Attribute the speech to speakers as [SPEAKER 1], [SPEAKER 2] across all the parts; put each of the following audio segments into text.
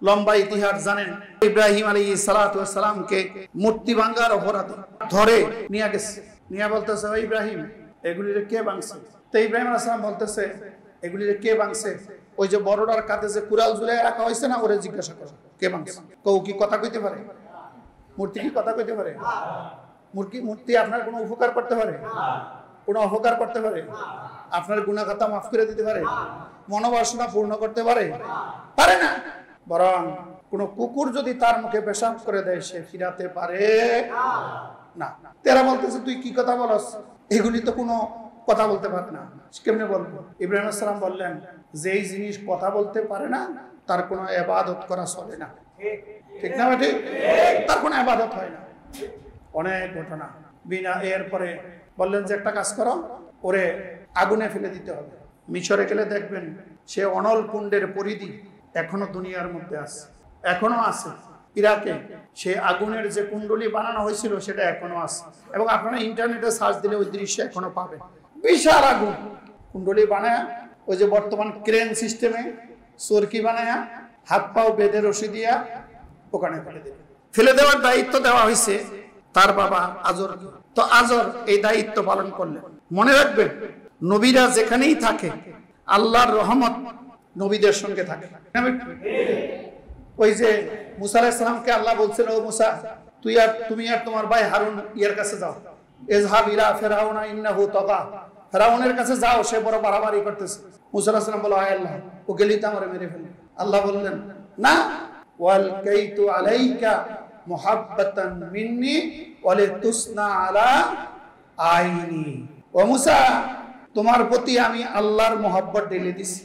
[SPEAKER 1] লম্বা ইতিহাস জানেন। ইব্রাহিম আলাইহিস সালাতু ওয়াস সালামকে মূর্তি ভাঙার অপরাধে ধরে নিয়ে গেছে, নিয়ে বলতেছে ওই ইব্রাহিম এগুলিরে কে ভাঙছে? তো ইব্রাহিম আলাইহিস সালাম বলতেছে এগুলিরে কে ভাঙছে? ওই যে বড়টার কাঁধে যে কুড়াল ঝুলিয়ে রাখা হয়েছে না, ওরে জিজ্ঞাসা করো কে ভাঙছে। কেউ কি কথা কইতে পারে? মূর্তি কি কথা কইতে পারে? মূর্তি আপনার কোনো উপকার করতে পারে? কোনো অপকার করতে পারে? আপনার গুনাহ খাতা মাফ করে দিতে পারে? মনোবাসনা পূর্ণ করতে পারে? পারে না। বরং কোন কুকুর যদি তার মুখে পেশাব করে দেয় সে ফিরাতে পারে না। তেরা বলতেছে তুই কি কথা বলস? এগুলি তো কোনো কথা বলতে পারে না, কেমনে বলবো? ইব্রাহিম আলাইহিস সালাম বললেন যেই জিনিস কথা বলতে পারে না তার কোনো ইবাদত করা চলে না। ঠিক না ঠিক? তার কোনো ইবাদত হয় না। অনেক ঘটনা বিনা এরপরে বললেন যে একটা কাজ করো, ওরে আগুনে ফেলে দিতে হবে। মিশরে গেলে দেখবেন সে অনল কুণ্ডের পরিধি এখনো দুনিয়ার মধ্যে আছে, এখনো আছে। ইরাকে সে আগুনের যে কুণ্ডলী বানানো হয়েছিল সেটা এখনো আছে, এবং আপনারা ইন্টারনেটে সার্চ দিলে ওই দৃশ্য এখনো পাবেন। বিশাল আগুন কুণ্ডলী বানায়, ওই যে বর্তমান ক্রেন সিস্টেমে চরকি বানায় হাত পাও বেঁধে রশি দিয়া ওখানে ফেলে দেবে। ফেলে দেওয়ার দায়িত্ব দেওয়া হয়েছে তার বাবা আজর। তো আজর এই দায়িত্ব পালন করলেন। মনে রাখবেন নবীরা যেখানেই থাকে আল্লাহর রহমত নবীদের সঙ্গে থাকে। ওই যে মুসা আলাইহিস সালামকে আল্লাহ বলছিল ও মুসা তুমি আর তোমার ভাই হারুন ইয়ার কাছে যাও, ইযহাব ইলা ফিরআউনা ইন্নাহু তাগা, ফিরআউনের কাছে যাও সে বড় বাড়াবাড়ি করতেছে। মুসা আলাইহিস সালাম বলল আয় আল্লাহ ও গেলেই তো আমারে মেরে ফেলবে। আল্লাহ বললেন না, ওয়াল কাইতু আলাইকা মুহাব্বাতান মিন্নি ওয়ালিতুসনা আলা আইনি। ও মুসা তোমার প্রতি আমি আল্লাহর মহব্বত ঢেলে দিছি,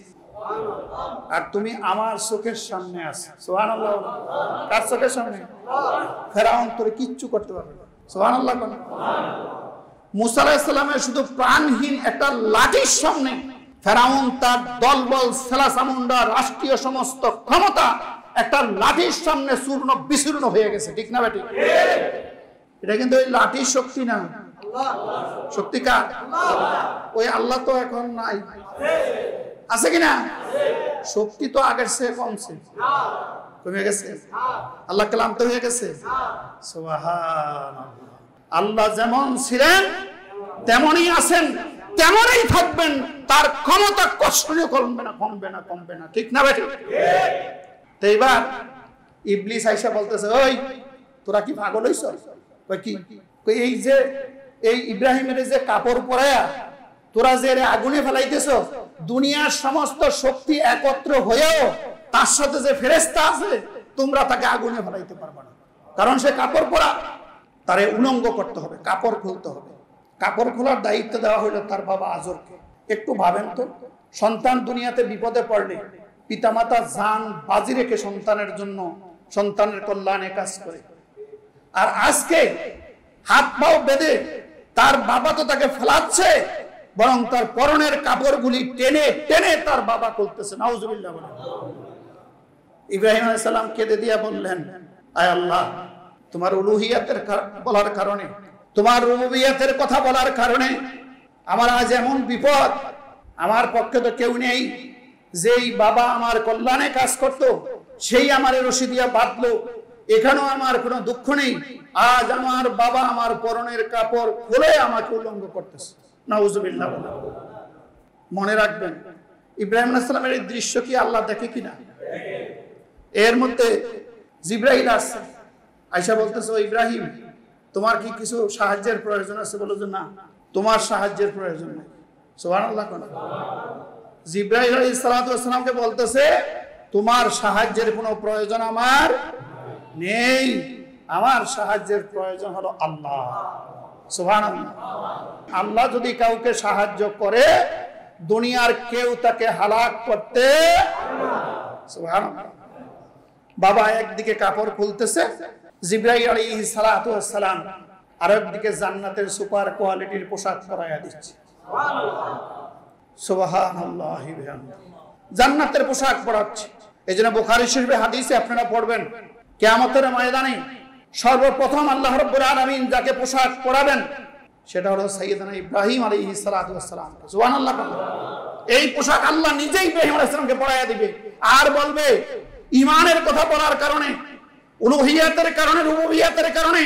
[SPEAKER 1] আর তুমি আমার চোখের সামনে আছো। সুবহানাল্লাহ। কার চোখের সামনে? ফেরাউন তোরে কিচ্ছু করতে পারবে না। সুবহানাল্লাহ। মুসা আলাইহিস সালামের শুধু প্রাণহীন একটা লাঠির সামনে ফেরাউন তার দলবল সেলাসামুন্ডা রাষ্ট্রীয় সমস্ত ক্ষমতা একটা লাঠির সামনে চূর্ণ বিচূর্ণ হয়ে গেছে। ঠিক না বেটি? এটা কিন্তু ওই লাঠির শক্তি না, শক্তি কার? ওই আল্লাহ তো এখন নাই, আছে কিনা? শক্তি তো আগের চেয়ে কমছে, কমে গেছে। আল্লাহ ক্লান্ত হয়ে গেছে। সুবহানাল্লাহ। আল্লাহ যেমন ছিলেন তেমনই আছেন, তেমনই থাকবেন। তার ক্ষমতা কখনো কমবে না, কমবে না, কমবে না। ঠিক না বেটি? তো এবার ইবলিস আইসা বলতেছে ওই তোরা কি পাগল হইছ? কি এই যে এই ইব্রাহিমের যে কাপড় পরায়া তোরা যে আগুনে ফেলাইতেছ, দুনিয়ার সমস্ত শক্তি একত্র হয়েও তার সাথে যে ফেরেশতা আছে তোমরা তাকে আগুনে ফেলাইতে পারবে না, কারণ সে কাপড় পরা। তারে উলঙ্গ করতে হবে, কাপড় খুলতে হবে। কাপড় খোলার দায়িত্ব দেওয়া হইল তার বাবা আজরকে। একটু ভাবেন তো, সন্তান দুনিয়াতে বিপদে পড়লে পিতামাতা জান বাজি রেখে সন্তানের জন্য, সন্তানের কল্যাণে কাজ করে। আর আজকে হাত পাও বেঁধে তার বাবা তো তাকে ফেলাচ্ছে, বরং তার পরনের কাপড়গুলি টেনে টেনে তার বাবা করতেছে। নাউজুবিল্লাহ। ইব্রাহিম আলাইহিস সালাম কেঁদে দিয়া বললেন আয় আল্লাহ, তোমার উলুহিয়াতের বলার কারণে, তোমার রুবুবিয়াতের কথা বলার কারণে আমার আজ এমন বিপদ। আমার পক্ষে তো কেউ নেই, যেই বাবা আমার কল্যাণে কাজ করত সেই আমার রশি দিয়া বাঁধলো, এখানেও আমার কোনো দুঃখ নেই। আজ আমার বাবা আমার পরনের কাপড় খুলে আমাকে উলঙ্গ করতেছে। নাউজুবিল্লাহ। মনে রাখবেন ইব্রাহিম আলাইহিস সালামের এই দৃশ্য কি আল্লাহ দেখে কিনা? এর মধ্যে জিবরাইল আসছে, আয়েশা বলতেছে ও ইব্রাহিম তোমার কি কিছু সাহায্যের প্রয়োজন আছে? বলো যে না, তোমার সাহায্যের প্রয়োজন নেই। সুবহানাল্লাহ। জিবরাইল আলাইহিস সালাতু ওয়াস সালামকে বলতেছে তোমার সাহায্যের কোনো প্রয়োজন আমার নেই, আমার সাহায্যের প্রয়োজন হলো আল্লাহ। সুবহানাল্লাহ। আল্লাহ যদি কাউকে সাহায্য করে দুনিয়ার কেউ তাকে হালাক করতে। সুবহানাল্লাহ। বাবা একদিকে কাপড় খুলতেছে, জিবরাইল আলাইহিস সালাতু ওয়াস সালাম আরেকদিকে জান্নাতের সুপার কোয়ালিটির পোশাক পরাইয়া দিচ্ছে। সুবহানাল্লাহি ওয়া বিহামদিহি। জান্নাতের পোশাক পরাচ্ছে। এজন্য বুখারী শরীফে হাদিসে আপনারা পড়বেন কিয়ামতের ময়দানে সর্বপ্রথম আল্লাহ রাব্বুল আলামিন যাকে পোশাক পরাবেন সেটা হলো সাইয়েদনা ইব্রাহিম আলাইহিস সালাতু ওয়াস সালাম। সুবহানাল্লাহ। এই পোশাক আল্লাহ নিজেই ইব্রাহিম আলাইহিস সালামকে পরাইয়া দিবে আর বলবে ইমানের কথা বলার কারণে, উলুহিয়াতের কারণে, রুবুবিয়াতের কারণে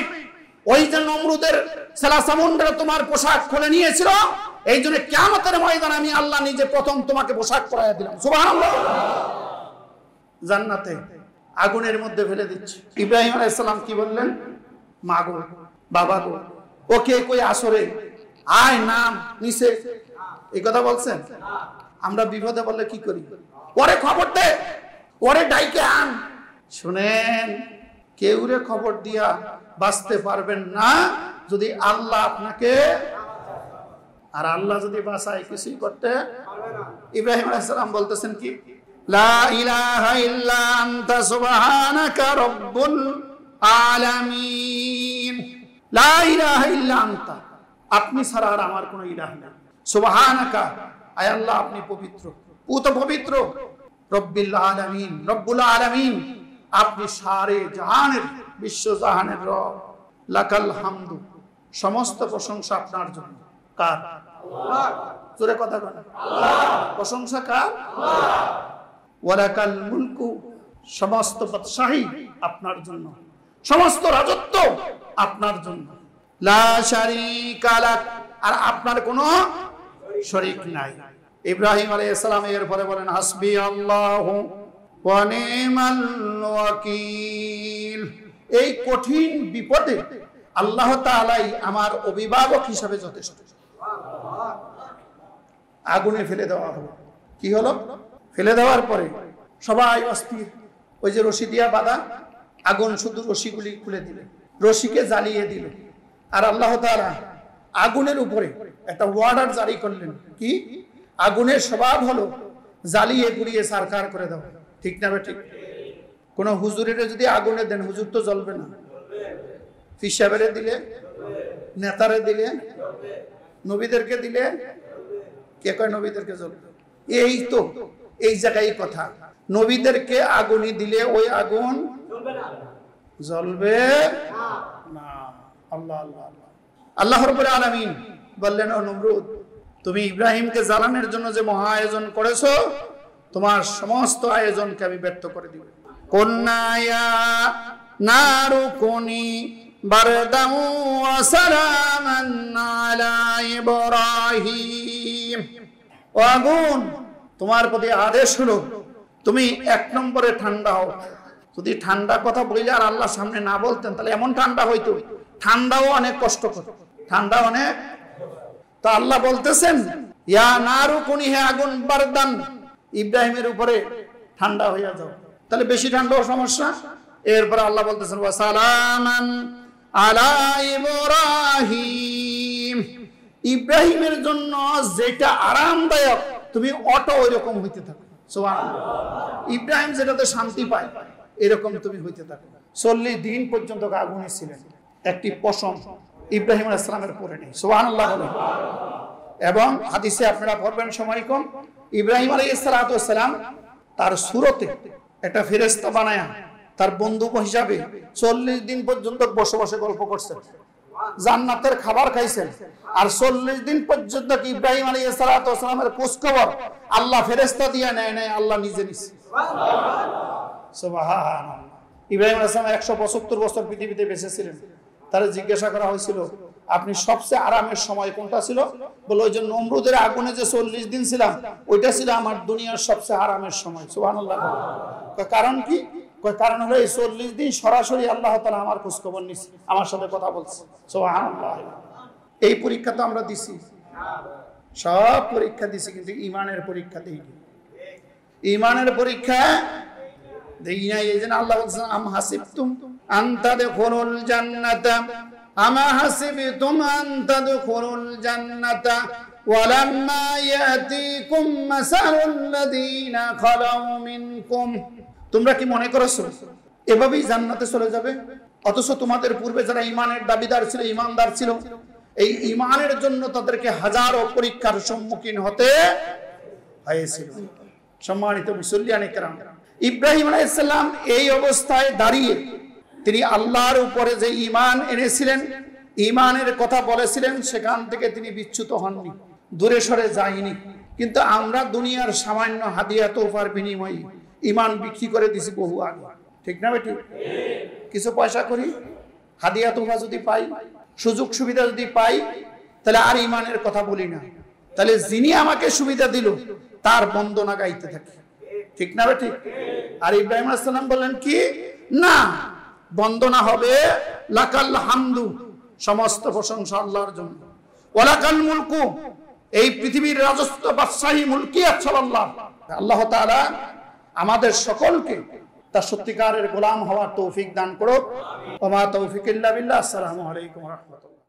[SPEAKER 1] ওই যে নমরুদের সালাসামুন্ডরা তোমার পোশাক খুলে নিয়েছিল, এই জন্য কিয়ামতের ময়দানে আমি আল্লাহ নিজে প্রথম তোমাকে পোশাক পরাইয়া দিলাম। সুবহানাল্লাহ। জান্নাতে আগুনের মধ্যে ফেলে দিচ্ছে। ইব্রাহিম আলাইহিস সালাম কি বললেন? মা গো, বাবা গো, ওকে কই আসরে আয় নাম নিচে, এই কথা বলছেন? আমরা বিপদে বললে কি করি? ওরে খবর দে, ওরে ডাইকে আন। শুনেন, কেউরে খবর দিয়া বাঁচতে পারবেন না যদি আল্লাহ আপনাকে, আর আল্লাহ যদি বাঁচায় কিছুই করতে পারবে না। ইব্রাহিম আলাইহিস সালাম বলতেছেন কি? লা ইলাহা ইল্লা আনতা সুবহানাকা রব্বুল আলামিন। লা ইলাহা ইল্লা আনতা, আপনি ছাড়া আর আমার কোনো ইলাহ নেই। সুবহানাকা, আয় আল্লাহ আপনি পবিত্র, পুত পবিত্র। রব্বিল আলামিন, রব্বুল আলামিন, আপনি সারে জাহানের, বিশ্ব জাহানের রব। লাকাল হামদু, সমস্ত প্রশংসা আপনার জন্য। কার? আল্লাহ। জোরে কথা বলেন। আল্লাহ। প্রশংসা কার? আল্লাহ। ওয়ালাকাল মুলকু, সমস্ত বাদশাহী আপনার জন্য, সমস্ত রাজত্ব আপনার জন্য। লা শারীকা লাক, আর আপনার কোনো শরীক নাই। ইব্রাহিম আলাইহিস সালাম এরপরে বলেন হাসবি আল্লাহু ওয়া নি'মাল ওয়াকিল। এই কঠিন বিপদে আল্লাহ তাআলাই আমার অভিভাবক হিসেবে যথেষ্ট। আগুনে ফেলে দেওয়া হলো। কি হলো? ফেলে দেওয়ার পরে সবাই অস্থির। ওই যে রশি দিয়া বাঁধা, আগুন শুধু রশিগুলি খুলে দিল, রশিকে জ্বালিয়ে দিল। আর আল্লাহ তাআলা আগুনের উপরে একটা ওয়ার্ডার জারি করলেন। কি? আগুনের স্বভাব হলো জ্বালিয়ে পুড়িয়ে সারকার করে দেওয়া। ঠিক না ঠিক? কোন হুজুরের যদি আগুনে দেন, হুজুর তো জ্বলবে না। পীর সাহেবেরে দিলে, নেতারে দিলে, নবীদেরকে দিলে, কে কয় নবীদেরকে জ্বলবে? এই তো এই জায়গায় কথা, নবীদেরকে আগুনে দিলে ওই আগুন জ্বলবে না। আল্লাহ আল্লাহ আল্লাহ। আল্লাহ রাব্বুল আলামিন বললেন, ও নমরুদ, তুমি ইব্রাহিমকে জ্বালানোর জন্য যে মহা আয়োজন করেছো, তোমার সমস্ত আয়োজনকে আমি ব্যর্থ করে দিব। কুন্না ইয়া নারু কুনি বারদান ওয়া সালামান আলা ইব্রাহিম। ও আগুন, তোমার প্রতি আদেশ হলো তুমি এক নম্বরে ঠান্ডা হও। যদি ঠান্ডা কথা বললে আর আল্লাহ সামনে না বলতেন, তাহলে এমন ঠান্ডা হইতো। ঠান্ডাও অনেক কষ্টকর, ঠান্ডা অনেক। তো আল্লাহ বলতেছেন ইয়া নারু কুনি, হে আগুন, বারদান, ইব্রাহিমের উপরে ঠান্ডা হইয়া যাও। তাহলে বেশি ঠান্ডাও সমস্যা। এরপর আল্লাহ বলতেছেন ওয়া সালামান আলা ইব্রাহিম, ইব্রাহিমের জন্য যেটা আরামদায়ক তুমি অটো ওইরকম হইতে থাকো। সুবহানাল্লাহ। ইব্রাহিম যেটাতে শান্তি পায় এরকম তুমি হইতে থাকো। 40 দিন পর্যন্ত আগুনে ছিলেন, একটি পশম ইব্রাহিম আলাইহিস সালামের পরে নেই। সুবহানাল্লাহ। এবং হাদিসে আপনারা পড়বেন, সময় কম, ইব্রাহিম আলাইহিস সালাম তার সুরতে একটা ফেরেশতা বানায়া তার বন্ধু হিসাবে 40 দিন পর্যন্ত বসে বসে গল্প করছেন, জান্নাতের খাবার খাইছেন। আর 40 দিন পর্যন্ত ইব্রাহিম আলাইহিস সালামের খোঁজ খবর আল্লাহ ফেরেশতা দিয়ে নেয় নাই, আল্লাহ নিজে নিছে। সুবহানাল্লাহ। ইব্রাহিম আলাইহিস সালাম 175 বছর পৃথিবীতে বেঁচে ছিলেন। তারা জিজ্ঞাসা করা হয়েছিল আপনি সবচেয়ে আরামের সময় কোনটা ছিল? বলে ওই যে নমরুদের আগুনে যে 40 দিন ছিলাম, ওইটা ছিল আমার দুনিয়ার সবচেয়ে আরামের সময়। সুবহানাল্লাহ। কারণ কি? কারণ হলো এই 40 দিন সরাসরি আল্লাহ তাআলা আমার খোঁজ খবর নিছে, আমার সাথে কথা বলছে। সুবহানাল্লাহ। এই পরীক্ষা তো আমরা দিছি, সব পরীক্ষা দিছি, কিন্তু ঈমানের পরীক্ষা দেইনি। ঈমানের পরীক্ষা দেই না। এই জন্য আল্লাহ বলছেন আম হাসিবতুম আন তাদখুলুল জান্নাতা, আমা হাসিবতুম আন তাদখুলুল জান্নাতা ওয়ালাম্মা ইয়াতিকুম মাসালুল লাযীনা খালাউ মিনকুম। তোমরা কি মনে করছো এভাবেই জান্নাতে চলে যাবে? অথচ তোমাদের পূর্বে যারা ঈমানের দাবিদার ছিল, ঈমানদার ছিল, এই ঈমানের জন্য তাদেরকে হাজারো পরীক্ষার সম্মুখীন হতে হয়েছিল। সম্মানিত মুসল্লিয়ানে কেরাম, ইব্রাহিম আলাইহিস সালাম এই অবস্থায় দাঁড়িয়ে তিনি আল্লাহর উপরে যে ঈমান এনেছিলেন, ঈমানের কথা বলেছিলেন, সেখান থেকে তিনি বিচ্যুত হননি, দূরে সরে যায়নি। কিন্তু আমরা দুনিয়ার সামান্য হাদিয়া তোফার বিনিময়ে ইমান বিক্রি করে দিছি বহু আগে, ঠিক না বেটি? কিছু পয়সা করি, হাদিয়া তোফা যদি পাই, সুযোগ সুবিধা যদি পাই, তাহলে আর ইমানের কথা বলি না, তাহলে যিনি আমাকে সুবিধা দিল তার বন্দনা গাইতে থাকি, ঠিক না বেটি? আর ইব্রাহিম আলাইহিস সালাম বললেন কি, না, বন্দনা হবে লাকাল হামদু, সমস্ত প্রশংসা আল্লাহর জন্য, ওয়ালাকাল মুলকু, এই পৃথিবীর রাজত্ব বাদশাহী মুলকিয়াত সব আল্লাহ। আল্লাহ তাআলা আমাদের সকলকে তার সত্যিকারের গোলাম হওয়ার তৌফিক দান করুক। ওয়া মা তৌফিক ইল্লা বিল্লাহ। আসসালামু আলাইকুম ওয়া রাহমাতুল্লাহ।